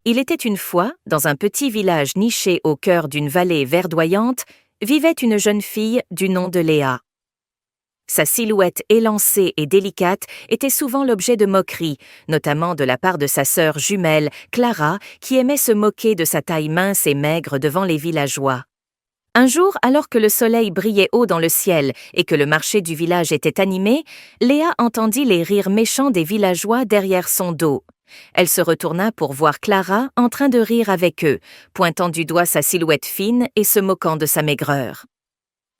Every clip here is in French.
Il était une fois, dans un petit village niché au cœur d'une vallée verdoyante, vivait une jeune fille du nom de Léa. Sa silhouette élancée et délicate était souvent l'objet de moqueries, notamment de la part de sa sœur jumelle, Clara, qui aimait se moquer de sa taille mince et maigre devant les villageois. Un jour, alors que le soleil brillait haut dans le ciel et que le marché du village était animé, Léa entendit les rires méchants des villageois derrière son dos. Elle se retourna pour voir Clara en train de rire avec eux, pointant du doigt sa silhouette fine et se moquant de sa maigreur.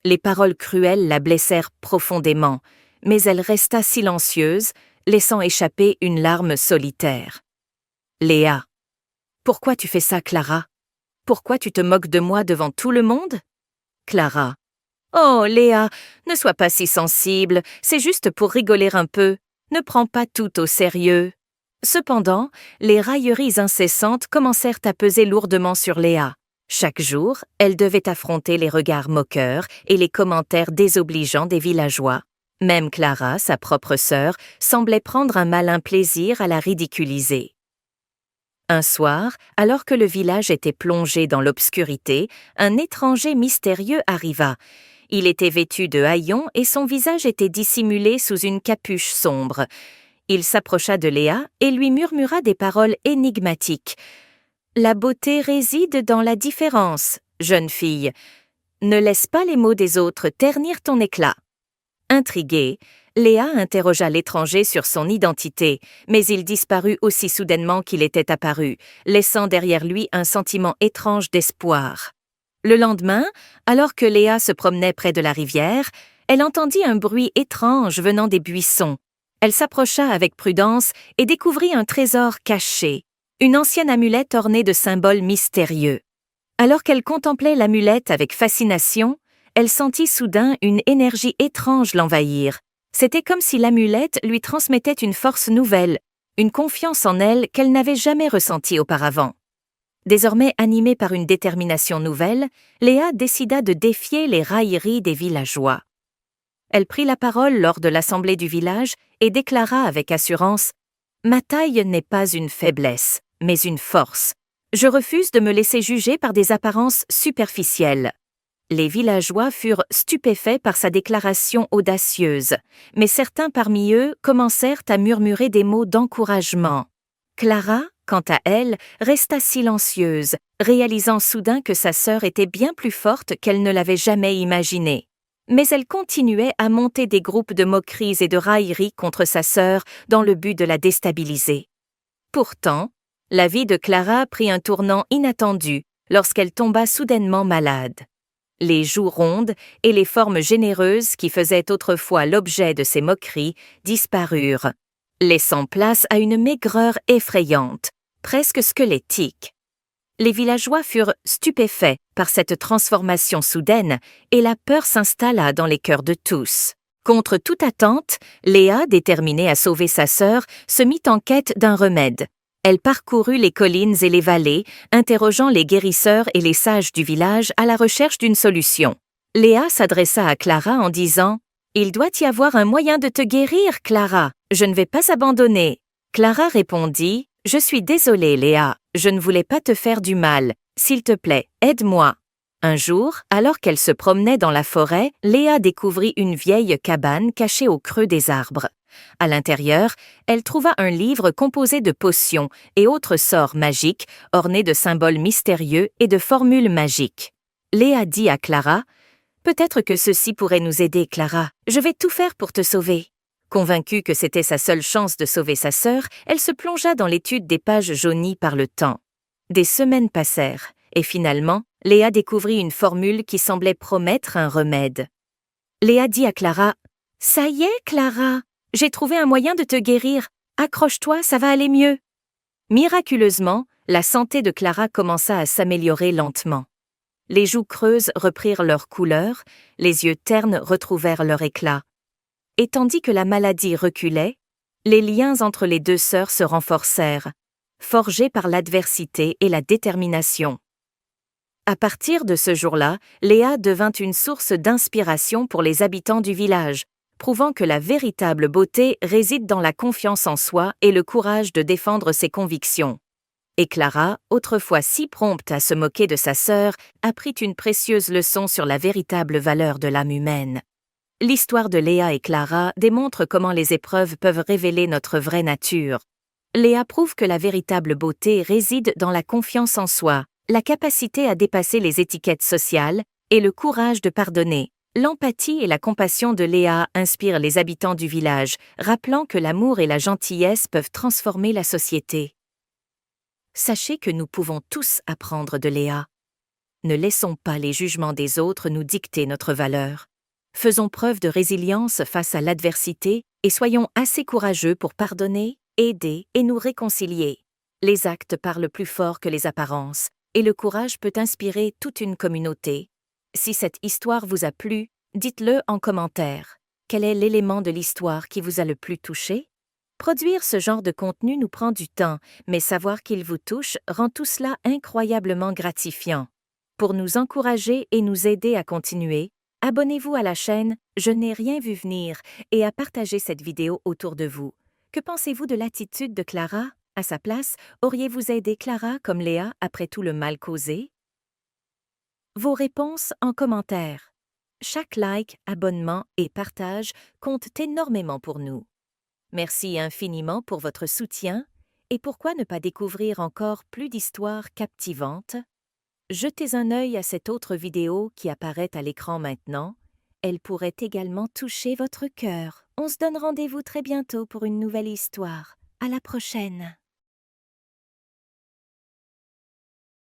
Les paroles cruelles la blessèrent profondément, mais elle resta silencieuse, laissant échapper une larme solitaire. « Léa, pourquoi tu fais ça, Clara? Pourquoi tu te moques de moi devant tout le monde ?» Clara. « Oh, Léa, ne sois pas si sensible, c'est juste pour rigoler un peu. Ne prends pas tout au sérieux. » Cependant, les railleries incessantes commencèrent à peser lourdement sur Léa. Chaque jour, elle devait affronter les regards moqueurs et les commentaires désobligeants des villageois. Même Clara, sa propre sœur, semblait prendre un malin plaisir à la ridiculiser. Un soir, alors que le village était plongé dans l'obscurité, un étranger mystérieux arriva. Il était vêtu de haillons et son visage était dissimulé sous une capuche sombre. Il s'approcha de Léa et lui murmura des paroles énigmatiques. « La beauté réside dans la différence, jeune fille. Ne laisse pas les mots des autres ternir ton éclat. » Intriguée, Léa interrogea l'étranger sur son identité, mais il disparut aussi soudainement qu'il était apparu, laissant derrière lui un sentiment étrange d'espoir. Le lendemain, alors que Léa se promenait près de la rivière, elle entendit un bruit étrange venant des buissons. Elle s'approcha avec prudence et découvrit un trésor caché, une ancienne amulette ornée de symboles mystérieux. Alors qu'elle contemplait l'amulette avec fascination, elle sentit soudain une énergie étrange l'envahir. C'était comme si l'amulette lui transmettait une force nouvelle, une confiance en elle qu'elle n'avait jamais ressentie auparavant. Désormais animée par une détermination nouvelle, Léa décida de défier les railleries des villageois. Elle prit la parole lors de l'assemblée du village et déclara avec assurance « Ma taille n'est pas une faiblesse, mais une force. Je refuse de me laisser juger par des apparences superficielles. » Les villageois furent stupéfaits par sa déclaration audacieuse, mais certains parmi eux commencèrent à murmurer des mots d'encouragement. Clara, quant à elle, resta silencieuse, réalisant soudain que sa sœur était bien plus forte qu'elle ne l'avait jamais imaginé. Mais elle continuait à monter des groupes de moqueries et de railleries contre sa sœur dans le but de la déstabiliser. Pourtant, la vie de Clara prit un tournant inattendu lorsqu'elle tomba soudainement malade. Les joues rondes et les formes généreuses qui faisaient autrefois l'objet de ses moqueries disparurent, laissant place à une maigreur effrayante, presque squelettique. Les villageois furent stupéfaits par cette transformation soudaine et la peur s'installa dans les cœurs de tous. Contre toute attente, Léa, déterminée à sauver sa sœur, se mit en quête d'un remède. Elle parcourut les collines et les vallées, interrogeant les guérisseurs et les sages du village à la recherche d'une solution. Léa s'adressa à Clara en disant « Il doit y avoir un moyen de te guérir, Clara. Je ne vais pas abandonner. » Clara répondit « Je suis désolée, Léa. Je ne voulais pas te faire du mal. S'il te plaît, aide-moi. » Un jour, alors qu'elle se promenait dans la forêt, Léa découvrit une vieille cabane cachée au creux des arbres. À l'intérieur, elle trouva un livre composé de potions et autres sorts magiques, ornés de symboles mystérieux et de formules magiques. Léa dit à Clara « Peut-être que ceci pourrait nous aider, Clara. Je vais tout faire pour te sauver. » Convaincue que c'était sa seule chance de sauver sa sœur, elle se plongea dans l'étude des pages jaunies par le temps. Des semaines passèrent, et finalement, Léa découvrit une formule qui semblait promettre un remède. Léa dit à Clara « Ça y est, Clara, j'ai trouvé un moyen de te guérir. Accroche-toi, ça va aller mieux. » Miraculeusement, la santé de Clara commença à s'améliorer lentement. Les joues creuses reprirent leur couleur, les yeux ternes retrouvèrent leur éclat. Et tandis que la maladie reculait, les liens entre les deux sœurs se renforcèrent, forgés par l'adversité et la détermination. À partir de ce jour-là, Léa devint une source d'inspiration pour les habitants du village, prouvant que la véritable beauté réside dans la confiance en soi et le courage de défendre ses convictions. Et Clara, autrefois si prompte à se moquer de sa sœur, apprit une précieuse leçon sur la véritable valeur de l'âme humaine. L'histoire de Léa et Clara démontre comment les épreuves peuvent révéler notre vraie nature. Léa prouve que la véritable beauté réside dans la confiance en soi, la capacité à dépasser les étiquettes sociales et le courage de pardonner. L'empathie et la compassion de Léa inspirent les habitants du village, rappelant que l'amour et la gentillesse peuvent transformer la société. Sachez que nous pouvons tous apprendre de Léa. Ne laissons pas les jugements des autres nous dicter notre valeur. Faisons preuve de résilience face à l'adversité et soyons assez courageux pour pardonner, aider et nous réconcilier. Les actes parlent plus fort que les apparences, et le courage peut inspirer toute une communauté. Si cette histoire vous a plu, dites-le en commentaire. Quel est l'élément de l'histoire qui vous a le plus touché? Produire ce genre de contenu nous prend du temps, mais savoir qu'il vous touche rend tout cela incroyablement gratifiant. Pour nous encourager et nous aider à continuer, abonnez-vous à la chaîne Je n'ai rien vu venir et à partager cette vidéo autour de vous. Que pensez-vous de l'attitude de Clara? À sa place, auriez-vous aidé Clara comme Léa après tout le mal causé? Vos réponses en commentaire. Chaque like, abonnement et partage comptent énormément pour nous. Merci infiniment pour votre soutien et pourquoi ne pas découvrir encore plus d'histoires captivantes? Jetez un œil à cette autre vidéo qui apparaît à l'écran maintenant. Elle pourrait également toucher votre cœur. On se donne rendez-vous très bientôt pour une nouvelle histoire. À la prochaine!